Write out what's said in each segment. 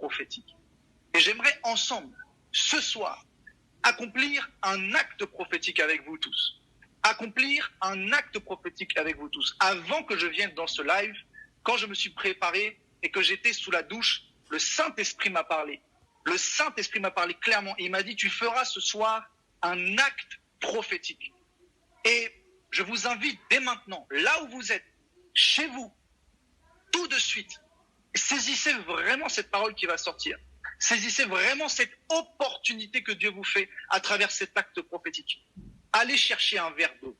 prophétique. Et j'aimerais ensemble, ce soir, accomplir un acte prophétique avec vous tous. Accomplir un acte prophétique avec vous tous. Avant que je vienne dans ce live, quand je me suis préparé et que j'étais sous la douche, le Saint-Esprit m'a parlé. Le Saint-Esprit m'a parlé clairement et il m'a dit, tu feras ce soir un acte prophétique. Et je vous invite dès maintenant, là où vous êtes, chez vous, tout de suite, saisissez vraiment cette parole qui va sortir. Saisissez vraiment cette opportunité que Dieu vous fait à travers cet acte prophétique. Allez chercher un verre d'eau.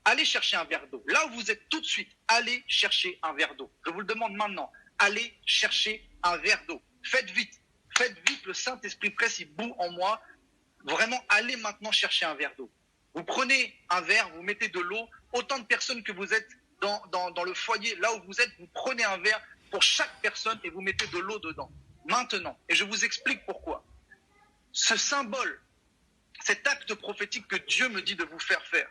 Allez chercher un verre d'eau. Là où vous êtes tout de suite, allez chercher un verre d'eau. Je vous le demande maintenant. Allez chercher un verre d'eau. Faites vite, le Saint-Esprit presse, il bout en moi. Vraiment, allez maintenant chercher un verre d'eau. Vous prenez un verre, vous mettez de l'eau. Autant de personnes que vous êtes dans le foyer, là où vous êtes, vous prenez un verre pour chaque personne et vous mettez de l'eau dedans. Maintenant, et je vous explique pourquoi. Ce symbole, cet acte prophétique que Dieu me dit de vous faire faire,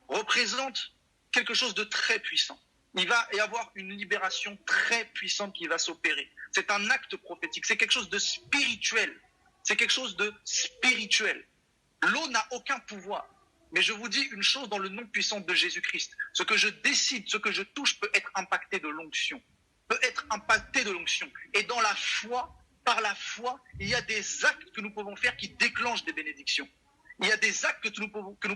représente quelque chose de très puissant. Il va y avoir une libération très puissante qui va s'opérer. C'est un acte prophétique, c'est quelque chose de spirituel. C'est quelque chose de spirituel. L'eau n'a aucun pouvoir. Mais je vous dis une chose dans le nom puissant de Jésus-Christ. Ce que je décide, ce que je touche peut être impacté de l'onction. Peut être impacté de l'onction. Et dans la foi, par la foi, il y a des actes que nous pouvons faire qui déclenchent des bénédictions. Il y a des actes que nous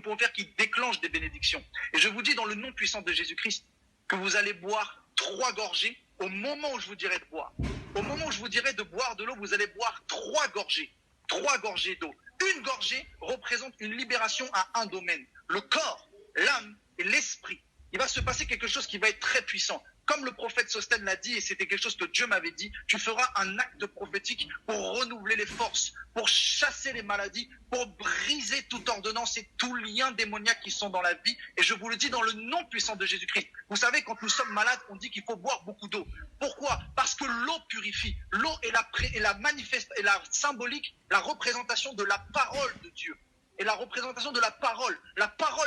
pouvons faire qui déclenchent des bénédictions. Et je vous dis dans le nom puissant de Jésus-Christ que vous allez boire 3 gorgées au moment où je vous dirai de boire. Au moment où je vous dirai de boire de l'eau, vous allez boire 3 gorgées. 3 gorgées d'eau. Une gorgée représente une libération à un domaine. Le corps, l'âme et l'esprit. Il va se passer quelque chose qui va être très puissant. Comme le prophète Sostène l'a dit, et c'était quelque chose que Dieu m'avait dit, tu feras un acte prophétique pour renouveler les forces, pour chasser les maladies, pour briser toute ordonnance et tout lien démoniaque qui sont dans la vie. Et je vous le dis dans le nom puissant de Jésus-Christ. Vous savez, quand nous sommes malades, on dit qu'il faut boire beaucoup d'eau. Pourquoi? Parce que l'eau purifie. L'eau est la symbolique, la représentation de la parole de Dieu. Et la représentation de la parole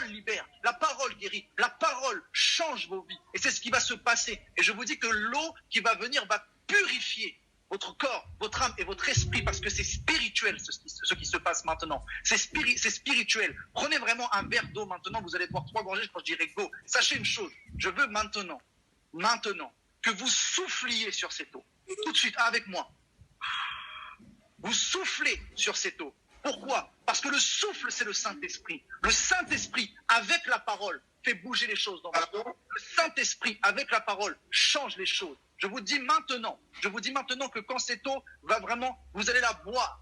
libère, la parole guérit, la parole change vos vies. Et c'est ce qui va se passer. Et je vous dis que l'eau qui va venir va purifier votre corps, votre âme et votre esprit parce que c'est spirituel ce qui se passe maintenant. C'est spirituel. Prenez vraiment un verre d'eau maintenant, vous allez boire 3 gorgées quand je dirai go. Sachez une chose, je veux maintenant, que vous souffliez sur cette eau. Tout de suite, avec moi. Vous soufflez sur cette eau. Pourquoi? Parce que le souffle, c'est le Saint-Esprit. Le Saint-Esprit, avec la parole, fait bouger les choses dans votre vie. Le Saint-Esprit, avec la parole, change les choses. Je vous dis maintenant que quand cette eau va vraiment, vous allez la boire.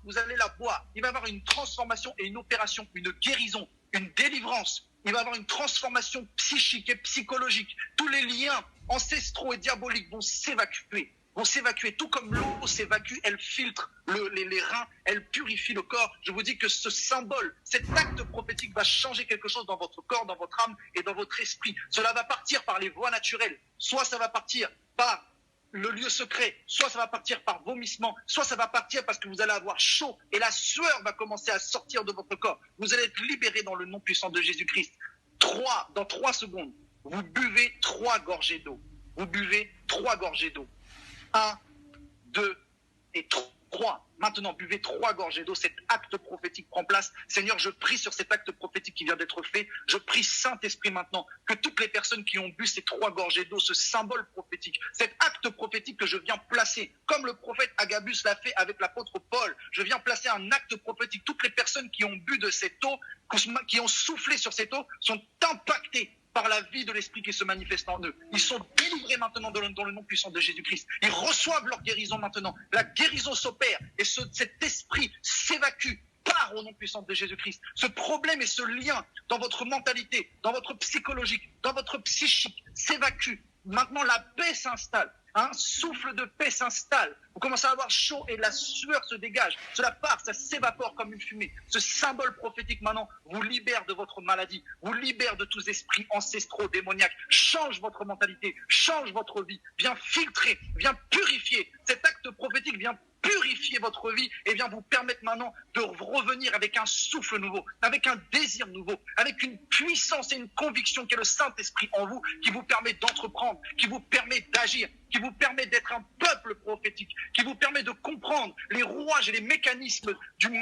Il va y avoir une transformation et une opération, une guérison, une délivrance. Il va y avoir une transformation psychique et psychologique. Tous les liens ancestraux et diaboliques vont s'évacuer. Tout comme l'eau s'évacue, elle filtre les reins, elle purifie le corps. Je vous dis que ce symbole, cet acte prophétique va changer quelque chose dans votre corps, dans votre âme et dans votre esprit. Cela va partir par les voies naturelles. Soit ça va partir par le lieu secret, soit ça va partir par vomissement, soit ça va partir parce que vous allez avoir chaud et la sueur va commencer à sortir de votre corps. Vous allez être libéré dans le nom puissant de Jésus-Christ. Dans 3 secondes, vous buvez 3 gorgées d'eau. 1, 2 et 3. Maintenant, buvez 3 gorgées d'eau. Cet acte prophétique prend place. Seigneur, je prie sur cet acte prophétique qui vient d'être fait. Je prie, Saint-Esprit, maintenant, que toutes les personnes qui ont bu ces 3 gorgées d'eau, ce symbole prophétique, cet acte prophétique que je viens placer, comme le prophète Agabus l'a fait avec l'apôtre Paul, je viens placer un acte prophétique. Toutes les personnes qui ont bu de cette eau, qui ont soufflé sur cette eau, sont impactées par la vie de l'Esprit qui se manifeste en eux. Ils sont délivrés maintenant dans le nom puissant de Jésus-Christ. Ils reçoivent leur guérison maintenant. La guérison s'opère et cet esprit s'évacue par au nom puissant de Jésus-Christ. Ce problème et ce lien dans votre mentalité, dans votre psychologique, dans votre psychique s'évacue. Maintenant, la paix s'installe. Un souffle de paix s'installe. Vous commencez à avoir chaud et la sueur se dégage. Cela part, ça s'évapore comme une fumée. Ce symbole prophétique maintenant vous libère de votre maladie, vous libère de tous esprits ancestraux, démoniaques. Change votre mentalité, change votre vie. Viens filtrer, viens purifier. Cet acte prophétique vient purifier modifier votre vie, et bien vous permettre maintenant de revenir avec un souffle nouveau, avec un désir nouveau, avec une puissance et une conviction qui est le Saint-Esprit en vous, qui vous permet d'entreprendre, qui vous permet d'agir, qui vous permet d'être un peuple prophétique, qui vous permet de comprendre les rouages et les mécanismes du monde